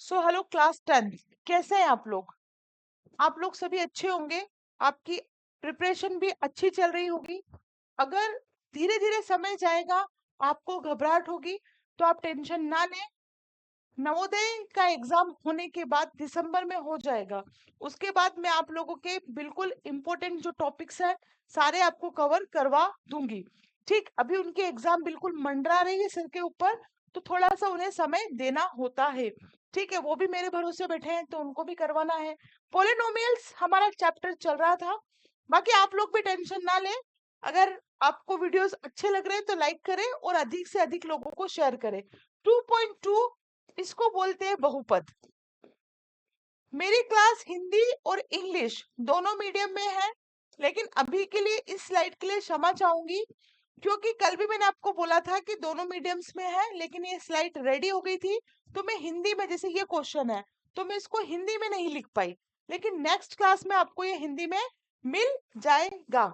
Hello class 10। कैसे हैं आप लोग? आप लोग सभी अच्छे होंगे। आपकी प्रिपरेशन भी अच्छी चल रही होगी। अगर धीरे धीरे समय जाएगा, आपको घबराहट होगी, तो आप टेंशन ना लें। नवोदय का एग्जाम होने के बाद दिसंबर में हो जाएगा। उसके बाद मैं आप लोगों के बिल्कुल इम्पोर्टेंट जो टॉपिक्स हैं सारे आपको कवर करवा दूंगी। ठीक, अभी उनके एग्जाम बिल्कुल मंडरा रही है सिर के ऊपर, तो थोड़ा सा उन्हें समय देना होता है। ठीक है, वो भी मेरे भरोसे बैठे हैं तो उनको भी करवाना है। पोलिनोमियल्स हमारा चैप्टर चल रहा था। बाकी आप लोग भी टेंशन ना लें। अगर आपको वीडियोस अच्छे लग रहे हैं तो लाइक करें और अधिक से अधिक लोगों को शेयर करें। 2.2 इसको बोलते हैं बहुपद। मेरी क्लास हिंदी और इंग्लिश दोनों मीडियम में है, लेकिन अभी के लिए इस स्लाइड के लिए क्षमा चाहूंगी, क्योंकि कल भी मैंने आपको बोला था कि दोनों मीडियम्स में है, लेकिन ये स्लाइड रेडी हो गई थी तो मैं हिंदी में, जैसे ये क्वेश्चन है तो मैं इसको हिंदी में नहीं लिख पाई, लेकिन नेक्स्ट क्लास में आपको ये हिंदी में मिल जाएगा।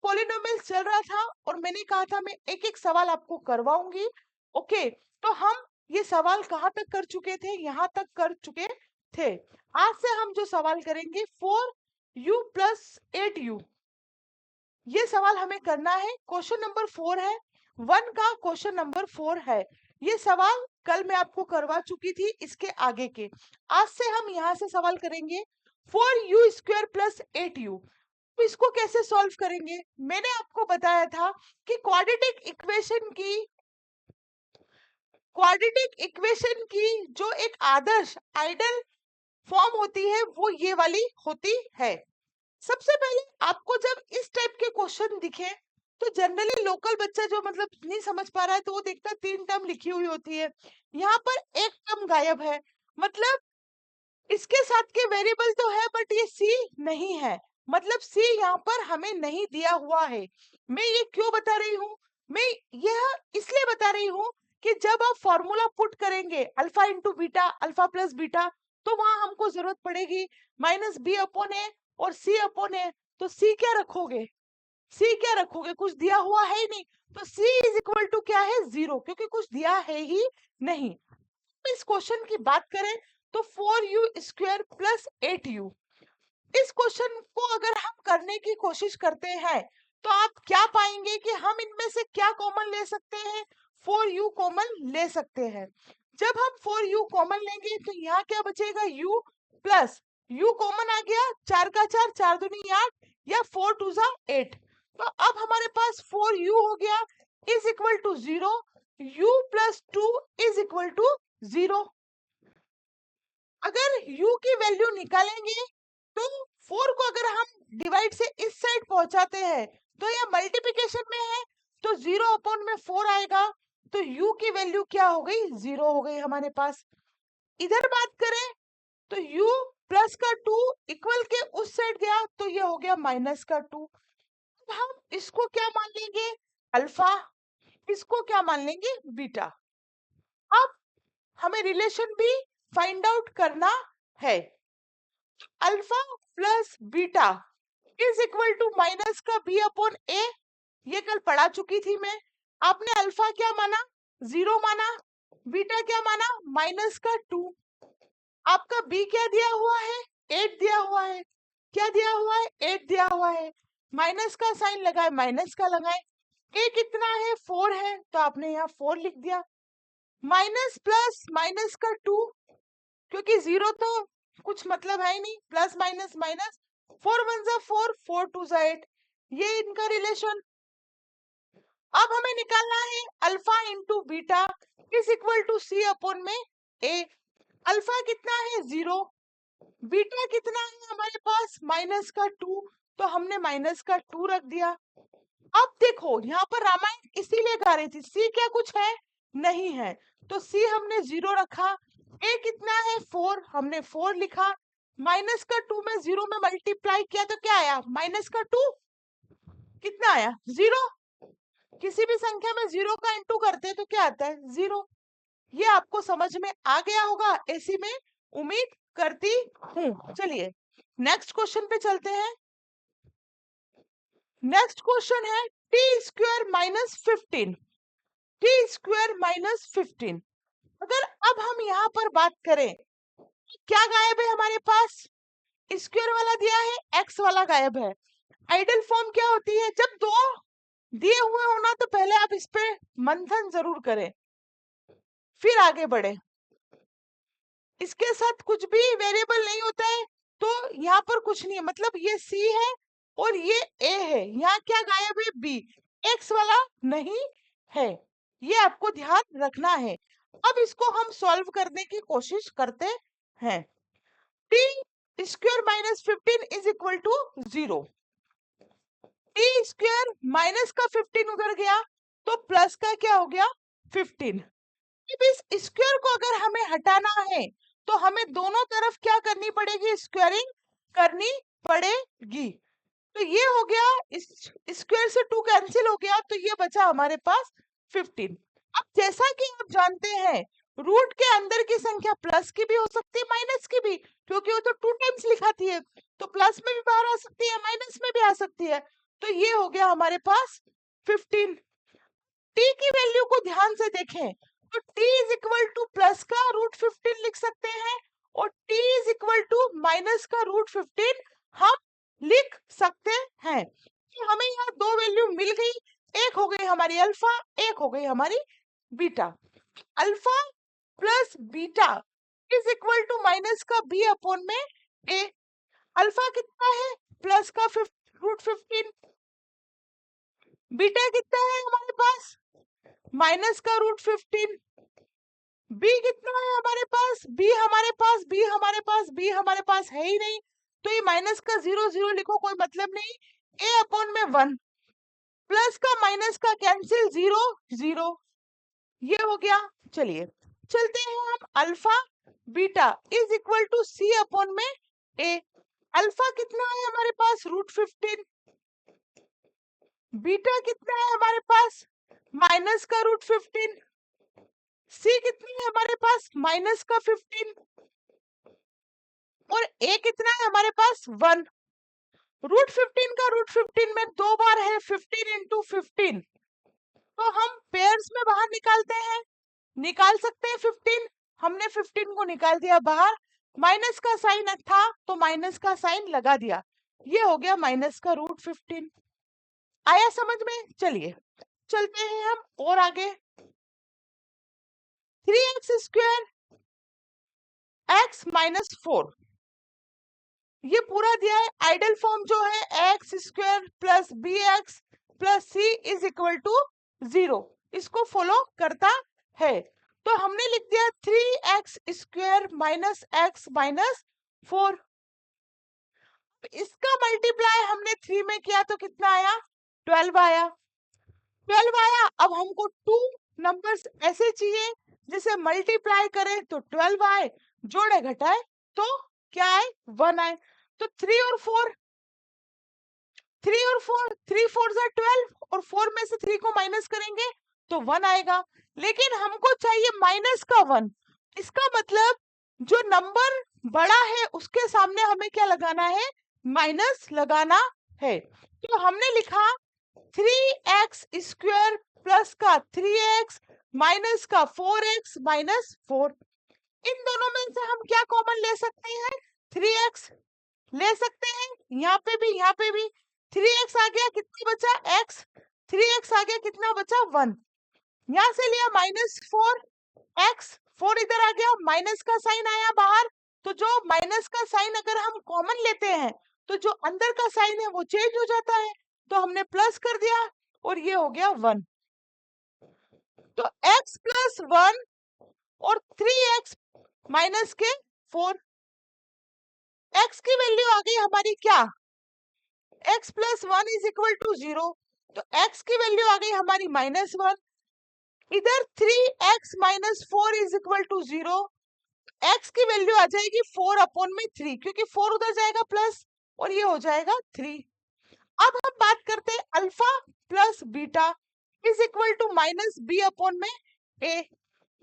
पॉलिनोमियल चल रहा था और मैंने कहा था मैं एक एक सवाल आपको करवाऊंगी। ओके, तो हम ये सवाल कहाँ तक कर चुके थे? यहाँ तक कर चुके थे। आज से हम जो सवाल करेंगे 4u + 8u, ये सवाल हमें करना है। क्वेश्चन नंबर 4 है, 1 का क्वेश्चन नंबर 4 है। ये सवाल कल मैं आपको करवा चुकी थी इसके आगे के। आज से हम यहाँ से सवाल करेंगे 4u² + 8u। तो इसको कैसे सॉल्व करेंगे? मैंने आपको बताया था कि क्वाड्रेटिक इक्वेशन की जो एक आदर्श आइडल फॉर्म होती है वो ये वाली होती है। सबसे पहले आपको जब इस टाइप के क्वेश्चन दिखे तो जनरली लोकल बच्चा जो मतलब नहीं समझ पा रहा है तो वो देखता है 3 टर्म लिखी हुई होती है, यहाँ पर एक टर्म गायब है। मतलब इसके साथ के वेरिएबल तो है बट ये सी नहीं है, मतलब सी यहाँ पर हमें नहीं दिया हुआ है। मैं ये क्यों बता रही हूँ? मैं यह इसलिए बता रही हूँ कि जब आप फॉर्मूला पुट करेंगे alpha into beta, alpha plus beta, तो वहां हमको जरूरत पड़ेगी -b/a और c/a। तो सी क्या रखोगे? सी क्या रखोगे? कुछ दिया हुआ है ही नहीं, तो सी इज इक्वल टू क्या है? 0, क्योंकि कुछ दिया है ही नहीं। इस क्वेश्चन की बात करें तो 4u² + 8u, इस क्वेश्चन को अगर हम करने की कोशिश करते हैं तो आप क्या पाएंगे कि हम इनमें से क्या कॉमन ले सकते हैं? 4u कॉमन ले सकते हैं। जब हम 4u कॉमन लेंगे तो यहाँ क्या बचेगा? u प्लस u कॉमन आ गया, 4 का 4, 4 दूनी 8 या 4 2 जा 8। तो अब हमारे पास 4u हो गया is equal to 0, u + 2 is equal to 0। अगर u की वैल्यू निकालेंगे तो 4 को अगर हम डिवाइड से इस साइड पहुंचाते हैं तो यह मल्टीप्लिकेशन में है, तो 0/4 आएगा, तो u की वैल्यू क्या हो गई? 0 हो गई हमारे पास। इधर बात करें तो u प्लस का 2 इक्वल के उस साइड गया तो ये हो गया माइनस का 2। अब हम इसको क्या मान लेंगे? अल्फा। इसको क्या मान लेंगे? बीटा। अब हमें रिलेशन भी फाइंड आउट करना है। Alpha plus beta is equal to minus का b/a। ये कल पढ़ा चुकी थी मैं। आपने अल्फा क्या माना? 0 माना। बीटा क्या माना? माइनस का 2। आपका b क्या दिया हुआ है? 8 दिया हुआ है। क्या दिया हुआ है? 8 दिया हुआ है। माइनस का साइन लगाए, माइनस का लगाए। a कितना है? 4 है, तो आपने यहाँ 4 लिख दिया। माइनस प्लस माइनस का 2, क्योंकि 0 तो कुछ मतलब है ही नहीं, प्लस माइनस माइनस, 4 1 जा 4, 4 2 जा 8, ये इनका रिलेशन। अब हमें निकालना है alpha into beta is equal to c/a। Alpha कितना है? 0। बीटा कितना है हमारे पास? माइनस का 2, तो हमने माइनस का 2 रख दिया। अब देखो यहाँ पर रामायण इसीलिए गा रही थी, सी क्या कुछ है? नहीं है, तो सी हमने 0 रखा। ए कितना है? 4, हमने 4 लिखा। माइनस का 2 में 0 में मल्टीप्लाई किया तो क्या आया? माइनस का 2। कितना आया? 0। किसी भी संख्या में 0 का इंटू करते हैं तो क्या आता है? 0। ये आपको समझ में आ गया होगा ऐसी मैं उम्मीद करती हूँ। चलिए नेक्स्ट क्वेश्चन पे चलते हैं। नेक्स्ट क्वेश्चन है t² - 15। t² - 15। अगर अब हम यहाँ पर बात करें क्या गायब है हमारे पास? स्क्वायर वाला दिया है, एक्स वाला गायब है। आइडल फॉर्म क्या होती है? जब दो दिए हुए हो ना तो पहले आप इस पे मंथन जरूर करें, फिर आगे बढ़े। इसके साथ कुछ भी वेरिएबल नहीं होता है तो यहाँ पर कुछ नहीं है, मतलब ये सी है और ये ए है। यहाँ क्या गायब है? बी। एक्स वाला नहीं है, ये आपको ध्यान रखना है। अब इसको हम सॉल्व करने की कोशिश करते हैं। T square minus 15 is equal to 0। T square minus का 15 उधर गया तो प्लस का क्या हो गया? 15। अब इस स्क्वायर को अगर हमें हटाना है तो हमें दोनों तरफ क्या करनी पड़ेगी? स्क्वायरिंग करनी पड़ेगी। तो ये हो गया, इस स्क्वायर से 2 कैंसिल हो गया तो ये बचा हमारे पास 15। अब जैसा कि आप जानते हैं रूट के अंदर की संख्या प्लस की भी हो सकती है माइनस की भी, क्योंकि वो तो 2 टाइम्स लिखाती है, तो प्लस में भी बाहर आ सकती है माइनस में भी आ सकती है। तो ये हो गया हमारे पास 15। टी की वैल्यू को ध्यान से देखें तो t is equal to plus का रूट 15 लिख सकते हैं और t is equal to minus का रूट 15 हम लिख सकते हैं। तो हमें यहाँ दो वैल्यू मिल गई, एक हो गई हमारी अल्फा, एक हो गई हमारी beta. Alpha plus beta is equal to minus का b अपॉन में a। अल्फा कितना है? प्लस का रूट 15। बीटा कितना है हमारे पास? माइनस का रूट 15। बी कितना है हमारे पास? बी हमारे पास बी हमारे पास है ही नहीं, तो ये माइनस का 0 0 लिखो, कोई मतलब नहीं। ए अपॉन में 1, प्लस का माइनस का कैंसिल, 0 0, ये हो गया। चलिए चलते हैं हम alpha beta is equal to c upon में ए। अल्फा कितना है हमारे पास? रूट 15। बीटा कितना है हमारे पास? माइनस का रूट 15। सी कितनी है हमारे पास? माइनस का 15। और ए कितना है हमारे पास? 1। रूट 15 का रूट 15 में 2 बार है, 15 इंटू 15, तो हम पेयर्स में बाहर निकालते हैं, निकाल सकते हैं 15। हमने 15 को निकाल दिया बाहर, माइनस का साइन था तो माइनस का साइन लगा दिया, ये हो गया माइनस का रूट 15। आया समझ में? चलिए चलते हैं हम और आगे। 3x स्क्वायर x माइनस 4, ये पूरा दिया है। आइडल फॉर्म जो है x square plus b x plus c is equal to 0, इसको फॉलो करता है। तो हमने लिख दिया 3x square minus x minus 4। इसका मल्टीप्लाई हमने 3 में किया तो कितना आया? 12 आया। 12 आया। अब हमको 2 नंबर्स ऐसे चाहिए जिसे मल्टीप्लाई करें तो 12 आए, जोड़े घटाए तो क्या आए? 1 आए। तो 3 और 4, 3 4 जा 12 और 4 में से 3 को माइनस करेंगे तो 1 आएगा। लेकिन हमको चाहिए माइनस का 1, इसका मतलब जो नंबर बड़ा है उसके सामने हमें क्या लगाना है? माइनस लगाना है। तो हमने लिखा 3x स्क्वायर प्लस का 3x माइनस का 4x माइनस 4। इन दोनों में से हम क्या कॉमन ले सकते हैं? 3x ले सकते हैं, यहाँ पे भी यहाँ पे भी 3x आ गया, कितना बचा? x। 3x आ गया, कितना बचा? 1। यहाँ से लिया माइनस 4x, 4 इधर आ गया, माइनस का साइन आया बाहर, तो जो माइनस का साइन अगर हम कॉमन लेते हैं तो जो अंदर का साइन है वो चेंज हो जाता है, तो हमने प्लस कर दिया और ये हो गया 1। तो x प्लस 1 और 3x माइनस के 4, x की वैल्यू आ गई हमारी क्या? x plus 1 is equal to 0, तो x की वैल्यू आ गई हमारी माइनस 1। इधर 3x minus 4 is equal to 0, x की वैल्यू आ जाएगी 4 अपॉन में 3, क्योंकि 4 उधर जाएगा प्लस और ये हो जाएगा 3। अब हम बात करते हैं alpha plus beta is equal to minus b upon में ए।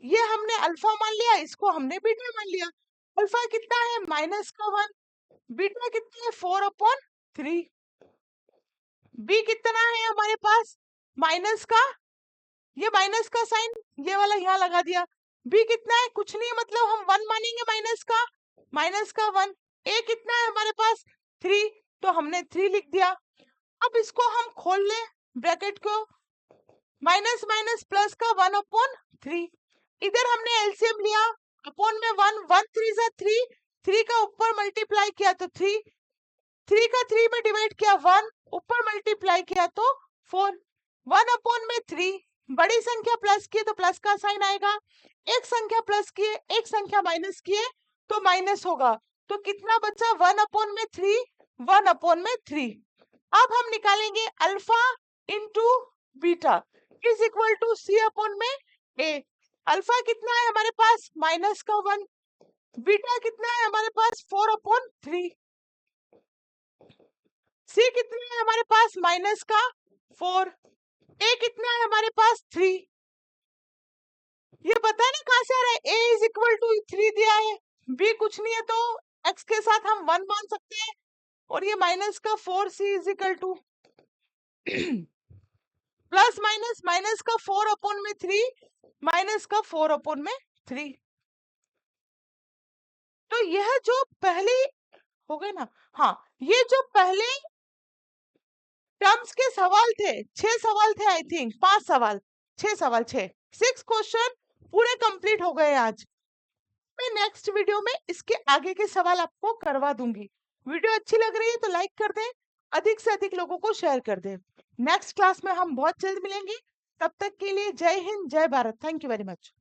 ये हमने अल्फा मान लिया, इसको हमने बीटा मान लिया। अल्फा कितना है? माइनस का 1। बीटा कितना है? 4 अपॉन 3। बी कितना है हमारे पास? माइनस का, ये माइनस का साइन ये वाला यहाँ लगा दिया। बी कितना है? कुछ नहीं, मतलब हम 1 मानेंगे माइनस का, माइनस का 1, ए कितना है हमारे पास 3, तो हमने 3 लिख दिया। अब इसको हम खोल ले ब्रैकेट को, माइनस माइनस प्लस का 1/3, इधर हमने एलसीएम लिया, अपॉन में 1, 1 3 जा 3, 3 का ऊपर मल्टीप्लाई किया तो 3, 3 का 3 में डिवाइड किया 1, ऊपर मल्टीप्लाई किया तो 4, 1/3, बड़ी संख्या प्लस की तो प्लस का साइन आएगा, एक संख्या प्लस किए एक संख्या माइनस किए तो माइनस होगा, तो कितना बचा 1/3, 1/3। अब हम निकालेंगे alpha into beta is equal to c upon में ए। अल्फा कितना है हमारे पास माइनस का 1, बीटा कितना है हमारे पास 4/3, सी कितना है हमारे पास माइनस का 4, ए कितना है हमारे पास 3। ये पता नहीं कहां से आ रहा है, ए इज इक्वल टू 3 दिया है, बी कुछ नहीं है तो एक्स के साथ हम 1 मान सकते हैं, और ये माइनस का 4, C is equal to plus minus minus का 4/3 माइनस का 4/3। तो यह जो पहले हो गए ना, हाँ ये जो पहले टर्म्स के सवाल थे, 6 सवाल थे, आई थिंक 5 सवाल, 6 सवाल, 6 क्वेश्चन पूरे कंप्लीट हो गए आज। मैं नेक्स्ट वीडियो में इसके आगे के सवाल आपको करवा दूंगी। वीडियो अच्छी लग रही है तो लाइक कर दें, अधिक से अधिक लोगों को शेयर कर दें। नेक्स्ट क्लास में हम बहुत जल्द मिलेंगे, तब तक के लिए जय हिंद, जय Bharat. Thank you very much.